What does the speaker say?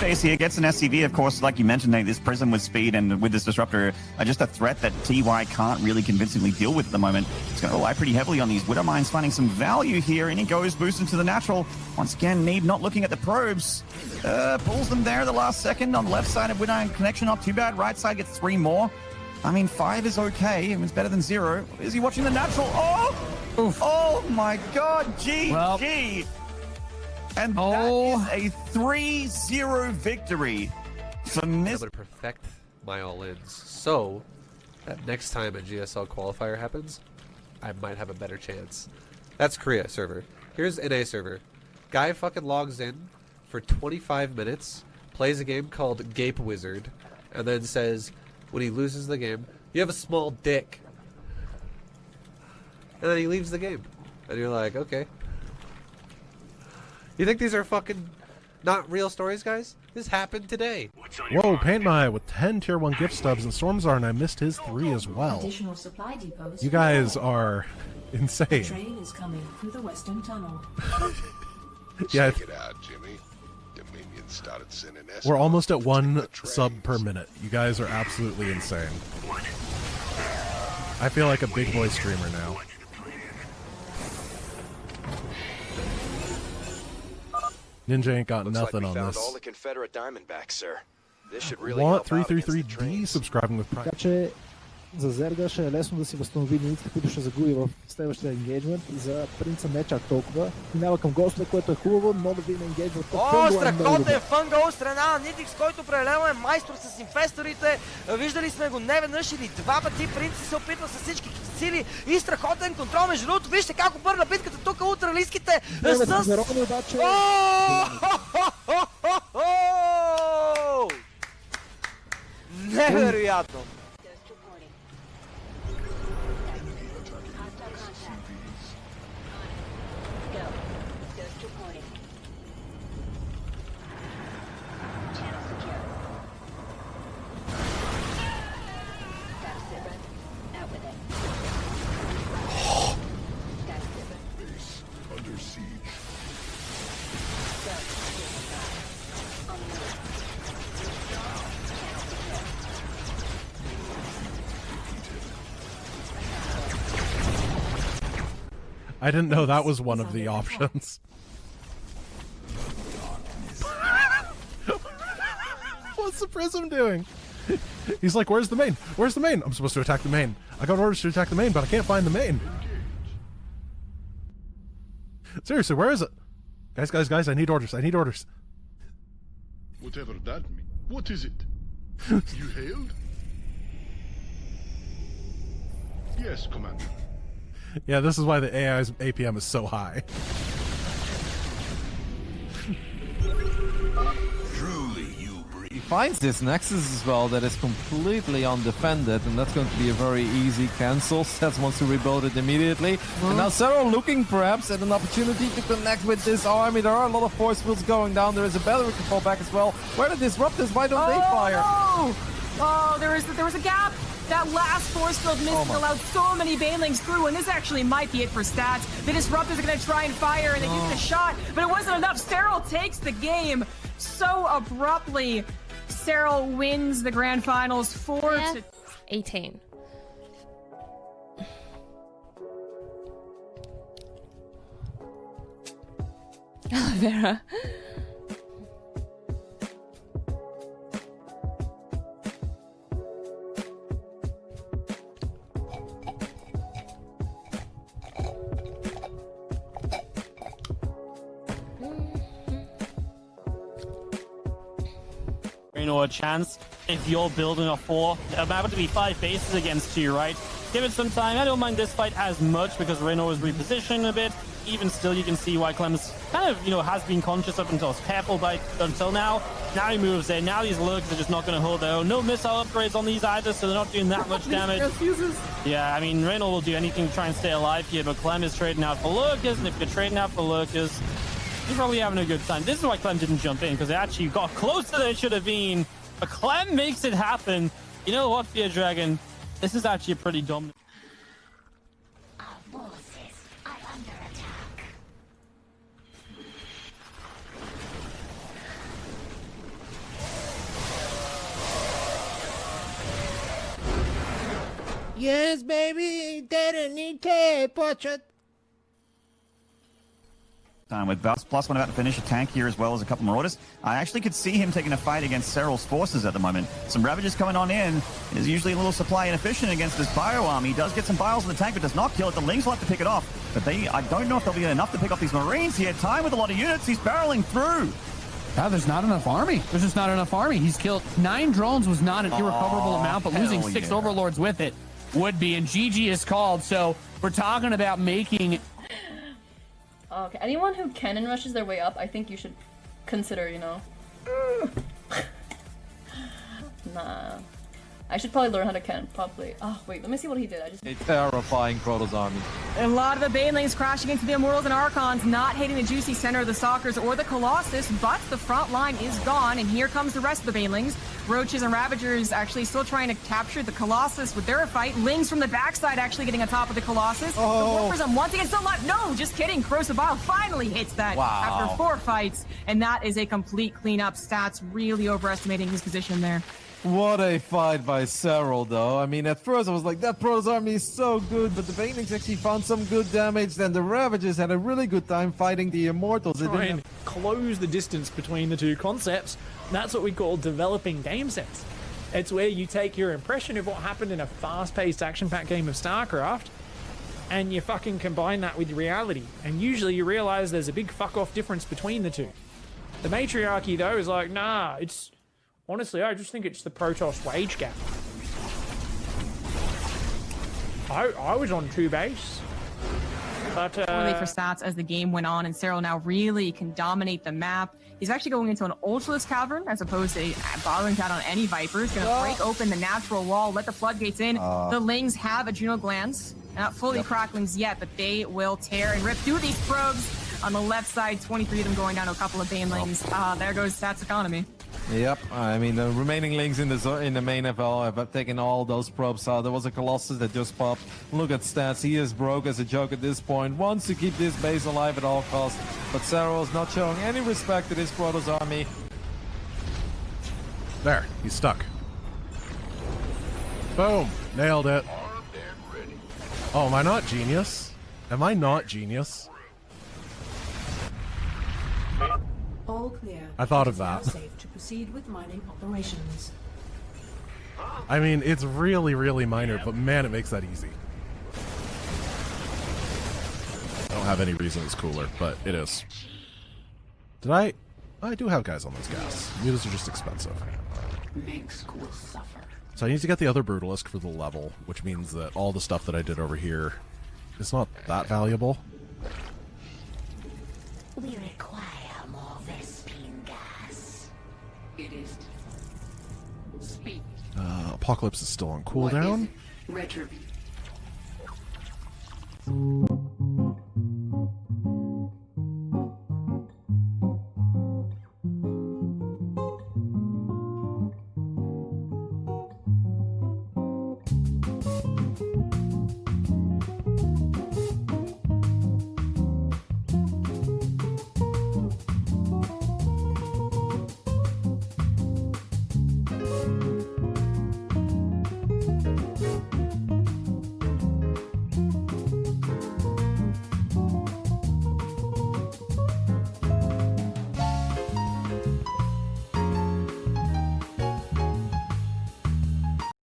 chase here, gets an SCV, of course, like you mentioned, Nate, this Prism with speed and with this Disruptor are just a threat that TY can't really convincingly deal with at the moment. It's going to rely pretty heavily on these Widow Mines, finding some value here, and he goes boosting to the natural. Once again, Need not looking at the probes. Pulls them there at the last second on the left side of Widow Mine connection, not too bad. Right side gets 3 more. I mean, 5 is okay. It's better than 0. Is he watching the natural? Oh! Oof. Oh my god, GG! Well, and that is a 3-0 victory for Miss. I'm going to perfect my all-ins so that next time a GSL qualifier happens, I might have a better chance. That's Korea server. Here's NA server. Guy fucking logs in for 25 minutes, plays a game called Gape Wizard, and then says, when he loses the game, you have a small dick. And then he leaves the game. And you're like, okay. You think these are fucking not real stories, guys? This happened today. Whoa, Paintmy with 10 tier 1 gift stubs and Stormzar, and I missed his 3 as well. You guys are insane. The train is coming through the western tunnel. Yeah, check it out, Jimmy. Dominion started sending we're almost at 1 sub per minute. You guys are absolutely insane. I feel like a big boy streamer now. Ninja ain't got nothing on this. All the Confederate Diamondbacks, sir. This should really Want 333D subscribing with Prime. Така че за Зерга ще е лесно да си възстанови единиците, които ще загуби в следващия енгейджмент. За принца не чак толкова. Минава към гостове, което е хубаво, но да видим енгейджмент. О, страхотен фънгъл от страна на Nitix, който определено е майстор с инфесторите. Виждали сме го не веднъж или 2 пъти. Принци се опитва с всички сили и страхотен контрол. Между другото, вижте как обърна битката тук ултралиските с... Невероятно! I didn't know that was one of the options. What's the Prism doing? He's like, where's the main? Where's the main? I'm supposed to attack the main. I got orders to attack the main, but I can't find the main. Seriously, where is it? Guys, I need orders. I need orders. Whatever that means. What is it? You hailed? Yes, Commander. Yeah, this is why the AI's APM is so high. Truly, you breathe. He finds this Nexus as well that is completely undefended, and that's going to be a very easy cancel. Sets wants to rebuild it immediately. And now Sarah looking perhaps at an opportunity to connect with this army. There are a lot of force fields going down. There is a battery to fall back as well. Where the Disruptors? Why don't they fire? No! Oh, there was a gap. That last force field missed and allowed so many Banelings through, and this actually might be it for stats. The Disruptors are going to try and fire, and they give it a shot, but it wasn't enough. Cyril takes the game so abruptly. Cyril wins the grand finals 4-18. Aloe vera. Reynor a chance if you're building a 4. There are about to be 5 bases against you, right? Give it some time. I don't mind this fight as much because Reynor is repositioning a bit. Even still, you can see why Clem's kind of, has been conscious up until careful by until now. Now he moves in. Now these lurkers are just not going to hold their own. No missile upgrades on these either, so they're not doing that much damage. Yeah, I mean, Reynor will do anything to try and stay alive here, but Clem is trading out for lurkers, and if you're trading out for lurkers, he's probably having a good time. This is why Clem didn't jump in, because it actually got closer than it should have been. But Clem makes it happen. You know what, Fear Dragon? This is actually a pretty dominant. Our forces are under attack. Yes, baby, didn't need to portrait. With +1 about to finish a tank here as well as a couple Marauders. I actually could see him taking a fight against Serral's forces at the moment. Some Ravagers coming on in. Is usually a little supply inefficient against this Bio army. He does get some Biles in the tank, but does not kill it. The Lings will have to pick it off. But I don't know if there'll be enough to pick off these Marines. He had time with a lot of units. He's barreling through. There's not enough army. There's just not enough army. He's killed 9 drones, was not an irrecoverable amount, but losing 6 overlords with it would be. And GG is called. So we're talking about making... Okay, anyone who cannon rushes their way up, I think you should consider, you know. Nah. I should probably learn how to cannon properly. Oh, wait, let me see what he did. A terrifying Protoss army. A lot of the Banelings crashing into the Immortals and Archons, not hitting the juicy center of the Stalkers or the Colossus, but the front line is gone, and here comes the rest of the Banelings. Roaches and Ravagers actually still trying to capture the Colossus with their fight. Lings from the backside actually getting on top of the Colossus. The Warpers on once again still alive. No, just kidding. Corrosive Bile finally hits that after 4 fights, and that is a complete cleanup. Stats really overestimating his position there. What a fight by Serral, though. I mean, at first I was like, that Protoss army is so good, but the Banelings actually found some good damage. Then the Ravagers had a really good time fighting the Immortals. Try and close the distance between the two concepts. That's what we call developing game sets. It's where you take your impression of what happened in a fast-paced action-packed game of StarCraft, and you fucking combine that with reality. And usually you realize there's a big fuck-off difference between the two. The Matriarchy, though, is like, nah, it's... Honestly, I just think it's the Protoss wage gap. I was on 2 base. But, Really for stats as the game went on, and Serral now really can dominate the map. He's actually going into an Ultralisk Cavern as opposed to bothering out on any Vipers. Going to break open the natural wall, let the floodgates in. The Lings have adrenal glands. Not fully cracklings yet, but they will tear and rip through these probes. On the left side, 23 of them going down to a couple of Banelings. There goes Stats Economy. Yep, I mean, the remaining Lings in the main FL have taken all those probes out. There was a Colossus that just popped. Look at Stats, he is broke as a joke at this point. Wants to keep this base alive at all costs, but Serral is not showing any respect to this Protoss army. There, he's stuck. Boom, nailed it. Oh, am I not genius? Am I not genius? All clear. I thought of It is now that. safe to proceed with mining operations. I mean, it's really, really minor, but man, it makes that easy. I don't have any reason it's cooler, but it is. Did I do have guys on those gas. Mutas are just expensive. Mengsk will suffer. So I need to get the other Brutalisk for the level, which means that all the stuff that I did over here is not that valuable. We require more Vespene gas. It is speed. Apocalypse is still on cooldown. Retribution.